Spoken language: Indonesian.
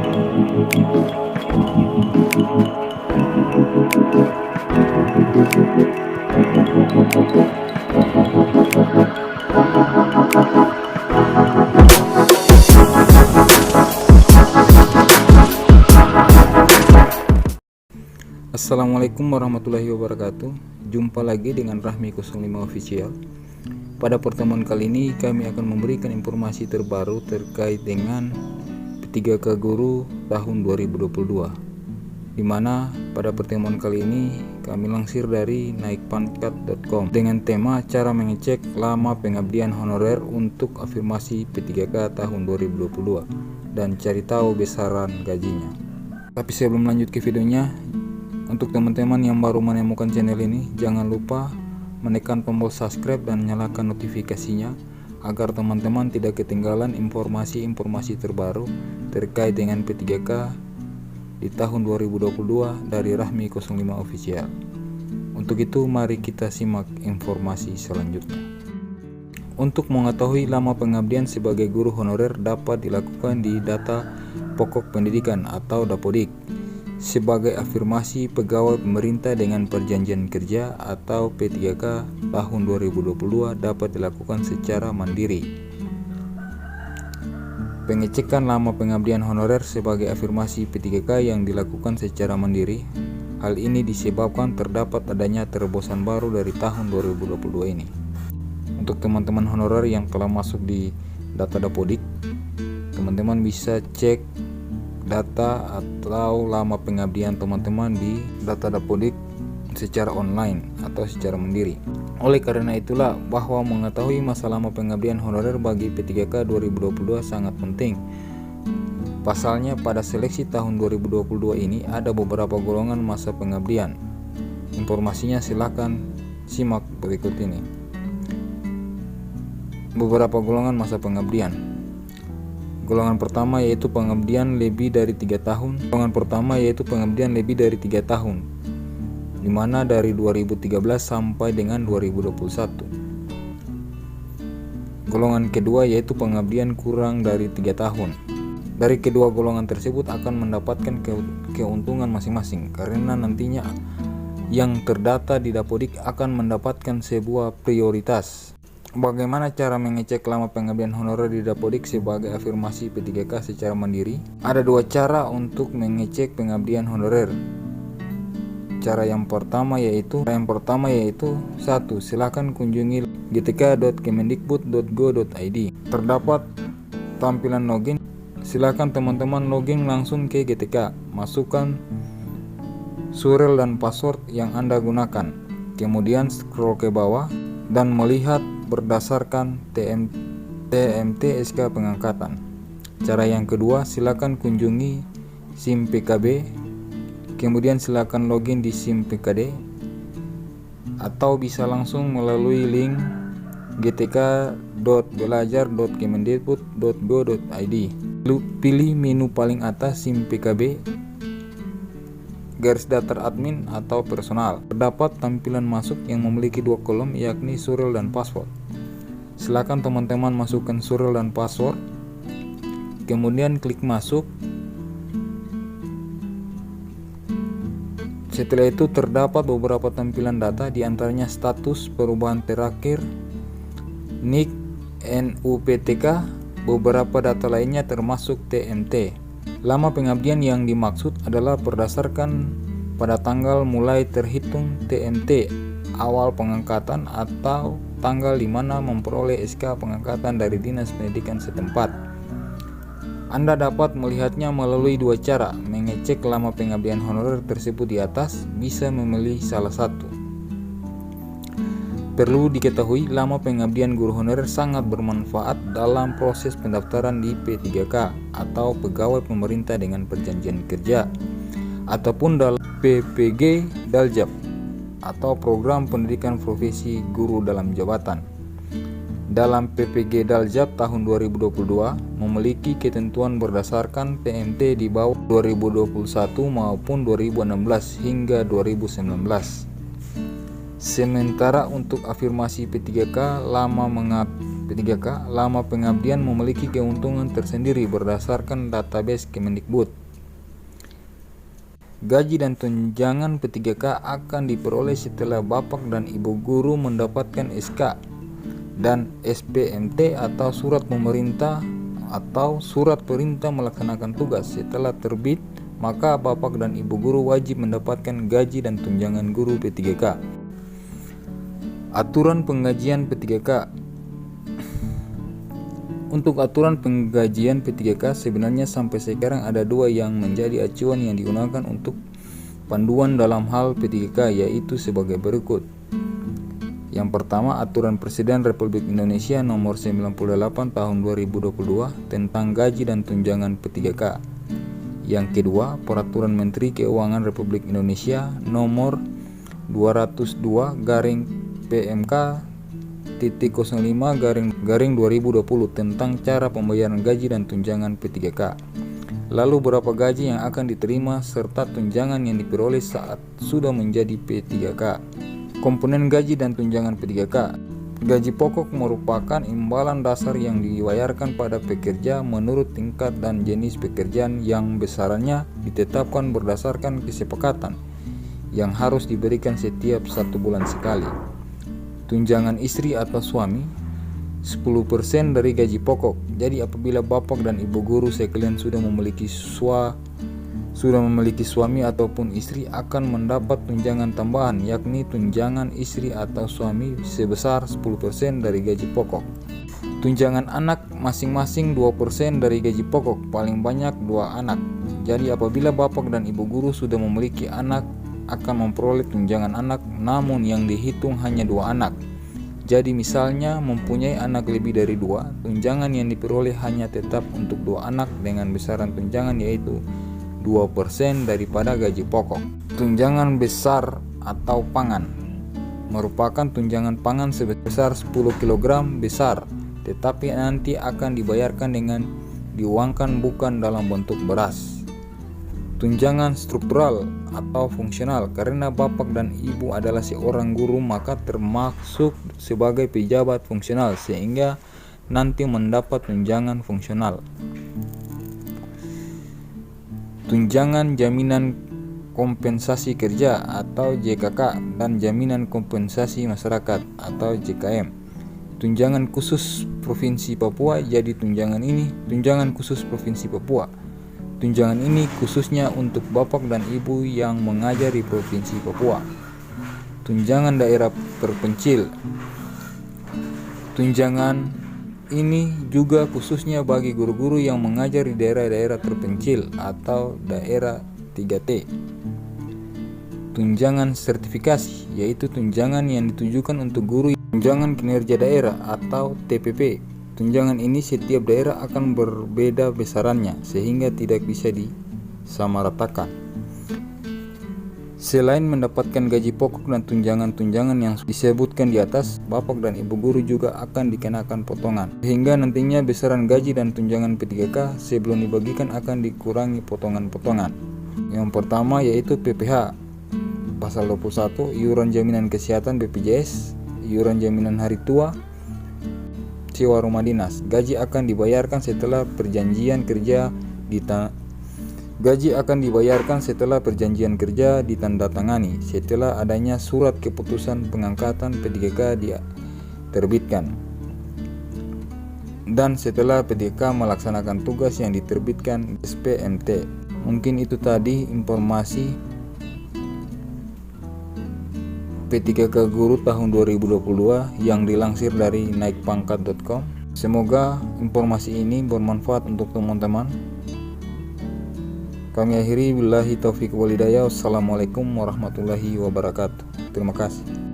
Assalamualaikum warahmatullahi wabarakatuh. Jumpa lagi dengan Rahmi 05 Official. Pada pertemuan kali ini kami akan memberikan informasi terbaru terkait dengan P3K Guru tahun 2022, dimana pada pertemuan kali ini kami lansir dari naikpangkat.com dengan tema cara mengecek lama pengabdian honorer untuk afirmasi P3K tahun 2022 dan cari tahu besaran gajinya. Tapi sebelum lanjut ke videonya, untuk teman-teman yang baru menemukan channel ini, jangan lupa menekan tombol subscribe dan nyalakan notifikasinya agar teman-teman tidak ketinggalan informasi-informasi terbaru terkait dengan P3K di tahun 2022 dari Rahmi 05 Official. Untuk itu mari kita simak informasi selanjutnya. Untuk mengetahui lama pengabdian sebagai guru honorer dapat dilakukan di data pokok pendidikan atau Dapodik sebagai afirmasi pegawai pemerintah dengan perjanjian kerja atau P3K tahun 2022 dapat dilakukan secara mandiri. Pengecekan lama pengabdian honorer sebagai afirmasi P3K yang dilakukan secara mandiri. Hal ini disebabkan terdapat adanya terobosan baru dari tahun 2022 ini. Untuk teman-teman honorer yang telah masuk di data Dapodik, teman-teman bisa cek data atau lama pengabdian teman-teman di data Dapodik secara online atau secara mandiri. Oleh karena itulah bahwa mengetahui masa lama pengabdian honorer bagi P3K 2022 sangat penting. Pasalnya pada seleksi tahun 2022 ini ada beberapa golongan masa pengabdian. Informasinya silakan simak berikut ini. Beberapa golongan masa pengabdian. Golongan pertama yaitu pengabdian lebih dari 3 tahun. Golongan pertama yaitu pengabdian lebih dari 3 tahun, di mana dari 2013 sampai dengan 2021. Golongan kedua yaitu pengabdian kurang dari 3 tahun. Dari kedua golongan tersebut akan mendapatkan keuntungan masing-masing karena nantinya yang terdata di Dapodik akan mendapatkan sebuah prioritas. Bagaimana cara mengecek lama pengabdian honorer di Dapodik sebagai afirmasi P3K secara mandiri? Ada dua cara untuk mengecek pengabdian honorer. Cara yang pertama yaitu 1. Silakan kunjungi gtk.kemendikbud.go.id. Terdapat tampilan login. Silakan teman-teman login langsung ke GTK. Masukkan surel dan password yang Anda gunakan. Kemudian scroll ke bawah dan melihat berdasarkan TMT SK pengangkatan. Cara yang kedua, silakan kunjungi SIM PKB, kemudian silakan login di SIM PKD, atau bisa langsung melalui link gtk.belajar.kemendikbud.go.id. Pilih menu paling atas SIM PKB, garis datar admin atau personal. Terdapat tampilan masuk yang memiliki dua kolom, yakni surel dan password. Silakan teman-teman masukkan surel dan password, kemudian klik masuk. Setelah itu terdapat beberapa tampilan data, diantaranya status perubahan terakhir, NIK, NUPTK, beberapa data lainnya termasuk TMT. Lama pengabdian yang dimaksud adalah berdasarkan pada tanggal mulai terhitung TMT awal pengangkatan atau tanggal di mana memperoleh SK pengangkatan dari Dinas Pendidikan setempat. Anda dapat melihatnya melalui dua cara. Mengecek lama pengabdian honorer tersebut di atas, bisa memilih salah satu. Perlu diketahui, lama pengabdian guru honorer sangat bermanfaat dalam proses pendaftaran di P3K atau pegawai pemerintah dengan perjanjian kerja, ataupun dalam PPG Daljab atau program pendidikan profesi guru dalam jabatan. Dalam PPG Daljab tahun 2022 memiliki ketentuan berdasarkan TMT di bawah 2021 maupun 2016 hingga 2019. Sementara untuk afirmasi P3K lama P3K, lama pengabdian memiliki keuntungan tersendiri berdasarkan database Kemendikbud. Gaji dan tunjangan P3K akan diperoleh setelah bapak dan ibu guru mendapatkan SK dan SPMT atau surat pemerintah atau surat perintah melaksanakan tugas. Setelah terbit, maka bapak dan ibu guru wajib mendapatkan gaji dan tunjangan guru P3K. Aturan penggajian P3K. Untuk aturan penggajian P3K sebenarnya sampai sekarang ada dua yang menjadi acuan yang digunakan untuk panduan dalam hal P3K, yaitu sebagai berikut. Yang pertama, Aturan Presiden Republik Indonesia Nomor 98 Tahun 2022 tentang gaji dan tunjangan P3K. Yang kedua, Peraturan Menteri Keuangan Republik Indonesia Nomor 202/PMK 05/2020 tentang cara pembayaran gaji dan tunjangan P3K. Lalu berapa gaji yang akan diterima serta tunjangan yang diperoleh saat sudah menjadi P3K. Komponen gaji dan tunjangan P3K. Gaji pokok merupakan imbalan dasar yang dibayarkan pada pekerja menurut tingkat dan jenis pekerjaan yang besarannya ditetapkan berdasarkan kesepakatan yang harus diberikan setiap 1 bulan sekali. Tunjangan istri atau suami 10% dari gaji pokok. Jadi apabila bapak dan ibu guru sekalian sudah memiliki suami ataupun istri akan mendapat tunjangan tambahan, yakni tunjangan istri atau suami sebesar 10% dari gaji pokok. Tunjangan anak masing-masing 2% dari gaji pokok, paling banyak 2 anak. Jadi apabila bapak dan ibu guru sudah memiliki anak akan memperoleh tunjangan anak, namun yang dihitung hanya 2 anak. Jadi misalnya mempunyai anak lebih dari 2, tunjangan yang diperoleh hanya tetap untuk 2 anak dengan besaran tunjangan yaitu 2% daripada gaji pokok. Tunjangan besar atau pangan merupakan tunjangan pangan sebesar 10 kg besar, tetapi nanti akan dibayarkan dengan diuangkan bukan dalam bentuk beras. Tunjangan struktural atau fungsional, karena bapak dan ibu adalah seorang guru maka termasuk sebagai pejabat fungsional sehingga nanti mendapat tunjangan fungsional. Tunjangan jaminan kompensasi kerja atau JKK dan jaminan kompensasi masyarakat atau JKM. Tunjangan khusus Provinsi Papua. Jadi tunjangan khusus Provinsi Papua. Tunjangan ini khususnya untuk bapak dan ibu yang mengajar di Provinsi Papua. Tunjangan daerah terpencil. Tunjangan ini juga khususnya bagi guru-guru yang mengajar di daerah-daerah terpencil atau daerah 3T. Tunjangan sertifikasi, yaitu tunjangan yang ditujukan untuk guru. Tunjangan kinerja daerah atau TPP. Tunjangan ini setiap daerah akan berbeda besarannya sehingga tidak bisa disamaratakan. Selain mendapatkan gaji pokok dan tunjangan-tunjangan yang disebutkan di atas, bapak dan ibu guru juga akan dikenakan potongan. Sehingga nantinya besaran gaji dan tunjangan P3K sebelum dibagikan akan dikurangi potongan-potongan. Yang pertama yaitu PPH. Pasal 21, iuran jaminan kesehatan BPJS, iuran jaminan hari tua, sewa rumah dinas. Gaji akan dibayarkan setelah perjanjian kerja ditandatangani setelah adanya surat keputusan pengangkatan P3K diterbitkan dan setelah P3K melaksanakan tugas yang diterbitkan SPMT. Mungkin itu tadi informasi P3K Guru tahun 2022 yang dilansir dari naikpangkat.com. Semoga informasi ini bermanfaat untuk teman-teman. Kami akhiri, billahi taufiq walhidayah. Wassalamualaikum warahmatullahi wabarakatuh. Terima kasih.